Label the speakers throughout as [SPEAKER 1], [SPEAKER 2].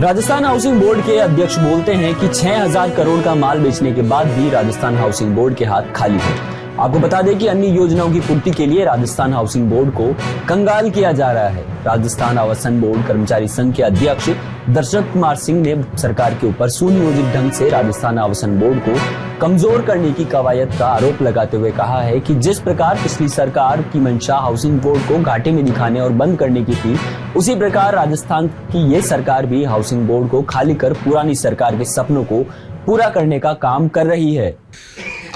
[SPEAKER 1] Rajasthan housing board के अध्यक्ष बोलते हैं कि 6,000 करोड़ का माल बेचने के बाद भी राजस्थान हाउसिंग बोर्ड के हाथ खाली है। आपको बता दें कि अन्य योजनाओं की पूर्ति के लिए राजस्थान हाउसिंग बोर्ड को कंगाल किया जा रहा है। राजस्थान आवासन बोर्ड कर्मचारी संघ के अध्यक्ष दशरथ कुमार सिंह ने सरकार के ऊपर सुनियोजित ढंग से राजस्थान आवासन बोर्ड को कमजोर करने की कवायद का आरोप लगाते हुए कहा है कि जिस प्रकार पिछली सरकार की मंशा हाउसिंग बोर्ड को घाटे में दिखाने और बंद करने की थी, उसी प्रकार राजस्थान की ये सरकार भी हाउसिंग बोर्ड को खाली कर पुरानी सरकार के सपनों को पूरा करने का काम कर रही है।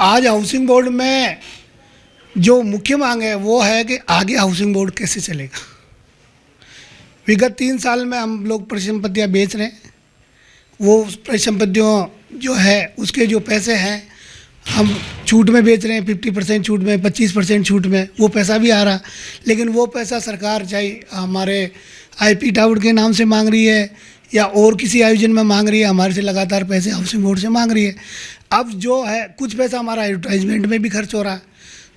[SPEAKER 2] आज हाउसिंग बोर्ड में जो मुख्य मांग है वो है कि आगे हाउसिंग बोर्ड कैसे चलेगा। विगत 3 साल में हम लोग परिसंपत्तियाँ बेच रहे हैं, वो परिसंपत्तियों जो है उसके जो पैसे हैं हम छूट में बेच रहे हैं, 50% छूट में, 25% छूट में, वो पैसा भी आ रहा। लेकिन वो पैसा सरकार चाहे हमारे IP टावर के नाम से मांग रही है या और किसी आयोजन में मांग रही है, हमारे से लगातार पैसे हाउसिंग बोर्ड से मांग रही है। अब जो है कुछ पैसा हमारा एडवर्टाइजमेंट में भी खर्च हो रहा है,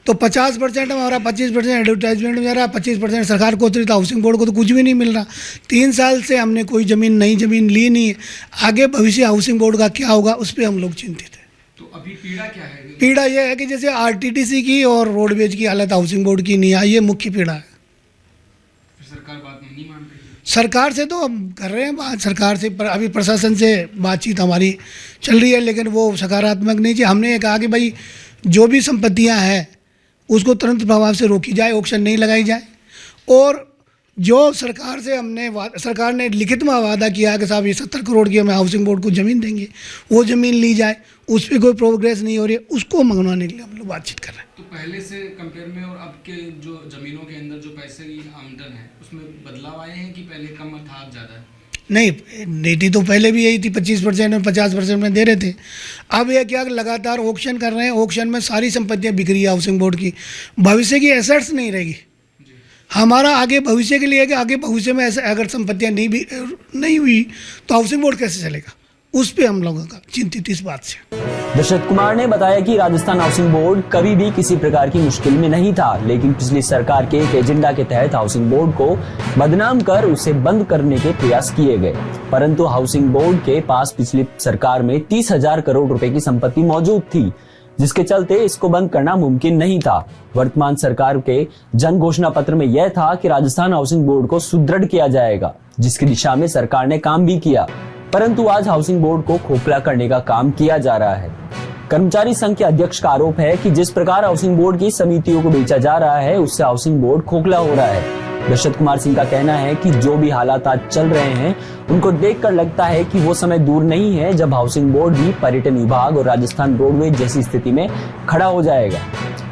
[SPEAKER 2] तो 50% हमारा 25% एडवर्टाइजमेंट में जा रहा है, 25% सरकार को तो हाउसिंग बोर्ड को तो कुछ भी नहीं मिल रहा। 3 साल से हमने कोई नई ज़मीन ली नहीं है। आगे भविष्य हाउसिंग बोर्ड का क्या होगा उस पर हम लोग चिंतित हैं।
[SPEAKER 3] तो अभी पीड़ा क्या है?
[SPEAKER 2] पीड़ा यह है कि जैसे RTTC की और रोडवेज की हालत हाउसिंग बोर्ड की नहीं आई, ये मुख्य पीड़ा है।
[SPEAKER 3] सरकार बात नहीं मान रही।
[SPEAKER 2] सरकार से तो हम कर रहे हैं बात, सरकार से अभी प्रशासन से बातचीत हमारी चल रही है, लेकिन वो सकारात्मक नहीं। हमने ये कहा कि भाई जो भी संपत्तियां हैं उसको तुरंत प्रभाव से रोकी जाए, ऑक्शन नहीं लगाई जाए, और जो सरकार ने लिखित में वादा किया कि साहब ये 70 करोड़ की हमें हाउसिंग बोर्ड को ज़मीन देंगे, वो ज़मीन ली जाए। उस पर कोई प्रोग्रेस नहीं हो रही है, उसको मंगवाने के लिए हम लोग बातचीत कर रहे हैं।
[SPEAKER 3] तो पहले से कंपेयर में और अब के जो ज़मीनों के अंदर जो पैसे की आमदन है उसमें बदलाव आए हैं कि पहले कम था अब ज़्यादा है?
[SPEAKER 2] नहीं, नीति तो पहले भी यही थी, 25% और 50% में दे रहे थे। अब यह क्या लगातार ऑक्शन कर रहे हैं, ऑक्शन में सारी संपत्तियां बिक रही है हाउसिंग बोर्ड की, भविष्य की एसेट्स नहीं रहेगी। हमारा आगे भविष्य के लिए है कि आगे भविष्य में ऐसे अगर संपत्तियां नहीं हुई तो हाउसिंग बोर्ड कैसे चलेगा, उस पे हम लोगों का चिंतित इस बात से।
[SPEAKER 1] दशरथ कुमार ने बताया कि राजस्थान हाउसिंग बोर्ड कभी भी किसी प्रकार की मुश्किल में नहीं था, लेकिन पिछली सरकार के एक एजेंडा के तहत हाउसिंग बोर्ड को बदनाम कर उसे बंद करने के प्रयास किए गए। परंतु हाउसिंग बोर्ड के पास पिछली सरकार में 30,000 करोड़ रुपए की संपत्ति मौजूद थी, जिसके चलते इसको बंद करना मुमकिन नहीं था। वर्तमान सरकार के जन घोषणा पत्र में यह था कि राजस्थान हाउसिंग बोर्ड को सुदृढ़ किया जाएगा, जिसकी दिशा में सरकार ने काम भी किया। परंतु आज हाउसिंग बोर्ड को खोखला करने का काम किया जा रहा है। कर्मचारी संघ के अध्यक्ष का आरोप है कि जिस प्रकार हाउसिंग बोर्ड की समितियों को बेचा जा रहा है, उससे हाउसिंग बोर्ड खोखला हो रहा है। दशरथ कुमार सिंह का कहना है कि जो भी हालात आज चल रहे हैं, उनको देखकर लगता है कि वो समय दूर नहीं है जब हाउसिंग बोर्ड भी पर्यटन विभाग और राजस्थान रोडवेज जैसी स्थिति में खड़ा हो जाएगा।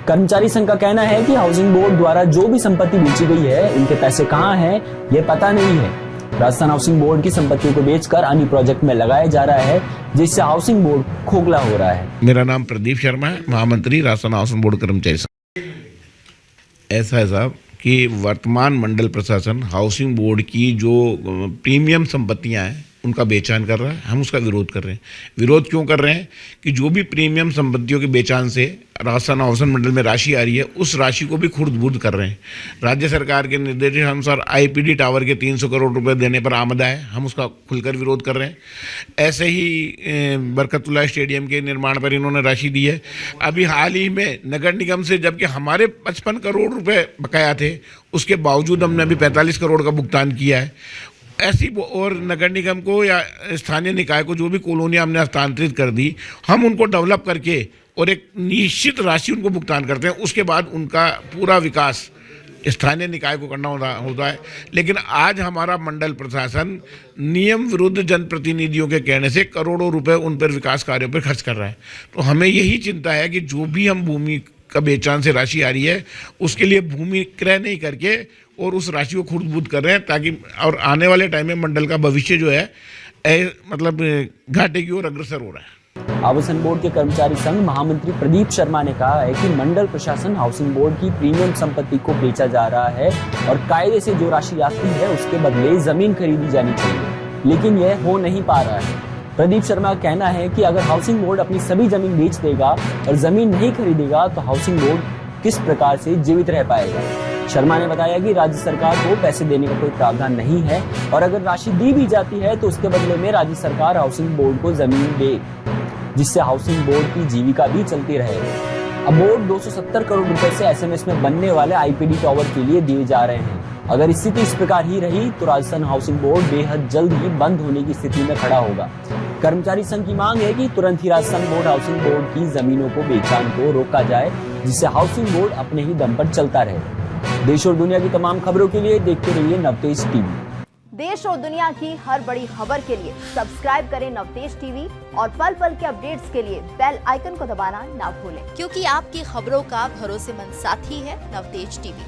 [SPEAKER 1] कर्मचारी संघ का कहना है कि हाउसिंग बोर्ड द्वारा जो भी संपत्ति बेची गई है, उनके पैसे कहाँ हैं ये पता नहीं है। राजस्थान हाउसिंग बोर्ड की संपत्तियों को बेचकर अन्य प्रोजेक्ट में लगाया जा रहा है, जिससे हाउसिंग बोर्ड खोखला हो रहा है।
[SPEAKER 4] मेरा नाम प्रदीप शर्मा है, महामंत्री राजस्थान हाउसिंग बोर्ड कर्मचारी संघ। ऐसा है साहब कि वर्तमान मंडल प्रशासन हाउसिंग बोर्ड की जो प्रीमियम संपत्तियां हैं उनका बेचान कर रहा है। हम उसका विरोध कर रहे हैं। विरोध क्यों कर रहे हैं कि जो भी प्रीमियम संपत्तियों के बेचान से राजस्थान हाउसिंग मंडल में राशि आ रही है, उस राशि को भी खुर्द-बुर्द कर रहे हैं। राज्य सरकार के निर्देशानुसार IPD टावर के 300 करोड़ रुपए देने पर आमदा है, हम उसका खुलकर विरोध कर रहे हैं। ऐसे ही बरकतुल्लाह स्टेडियम के निर्माण पर इन्होंने राशि दी है। अभी हाल ही में नगर निगम से, जबकि हमारे 55 करोड़ रुपए बकाया थे, उसके बावजूद हमने अभी 45 करोड़ का भुगतान किया है। ऐसी और नगर निगम को या स्थानीय निकाय को जो भी कॉलोनियाँ हमने हस्तांतरित कर दी, हम उनको डेवलप करके और एक निश्चित राशि उनको भुगतान करते हैं। उसके बाद उनका पूरा विकास स्थानीय निकाय को करना होता है। लेकिन आज हमारा मंडल प्रशासन नियम विरुद्ध जनप्रतिनिधियों के कहने से करोड़ों रुपए उन पर विकास कार्यों पर खर्च कर रहा है। तो हमें यही चिंता है कि जो भी हम भूमि का बेचान से राशि आ रही है, उसके लिए भूमि क्रय नहीं करके और उस राशि को खुर्द-बुर्द कर रहे हैं, ताकि और आने वाले टाइम में मंडल का भविष्य जो है मतलब घाटे की ओर अग्रसर हो रहा है।
[SPEAKER 1] आवासन बोर्ड के कर्मचारी संघ महामंत्री प्रदीप शर्मा ने कहा है कि मंडल प्रशासन हाउसिंग बोर्ड की प्रीमियम संपत्ति को बेचा जा रहा है और कायदे से जो राशि आती है उसके बदले जमीन खरीदी जानी चाहिए, लेकिन यह हो नहीं पा रहा है। प्रदीप शर्मा का कहना है कि अगर हाउसिंग बोर्ड अपनी सभी जमीन बेच देगा और जमीन नहीं खरीदेगा तो हाउसिंग बोर्ड किस प्रकार से जीवित रह पाएगा। शर्मा ने बताया कि राज्य सरकार को पैसे देने का कोई प्रावधान नहीं है और अगर राशि दी भी जाती है तो उसके बदले में राज्य सरकार हाउसिंग बोर्ड को जमीन दे, जिससे हाउसिंग बोर्ड की जीविका भी चलती रहे। अब बोर्ड 270 करोड़ रुपए से एसएमएस में बनने वाले आईपीडी टावर के लिए दिए जा रहे हैं। अगर स्थिति इस प्रकार ही रही तो राजस्थान हाउसिंग बोर्ड बेहद जल्द ही बंद होने की स्थिति में खड़ा होगा। कर्मचारी संघ की मांग है कि तुरंत ही राजस्थान बोर्ड हाउसिंग बोर्ड की जमीनों को बेचान को रोका जाए, जिससे हाउसिंग बोर्ड अपने ही दम पर चलता रहे। देश और दुनिया की तमाम खबरों के लिए देखते रहिए नवतेज टीवी।
[SPEAKER 5] देश और दुनिया की हर बड़ी खबर के लिए सब्सक्राइब करें नवतेज टीवी और पल पल के अपडेट्स के लिए बेल आइकन को दबाना ना भूलें,
[SPEAKER 6] क्योंकि आपकी खबरों का भरोसेमंद साथी है नवतेज टीवी।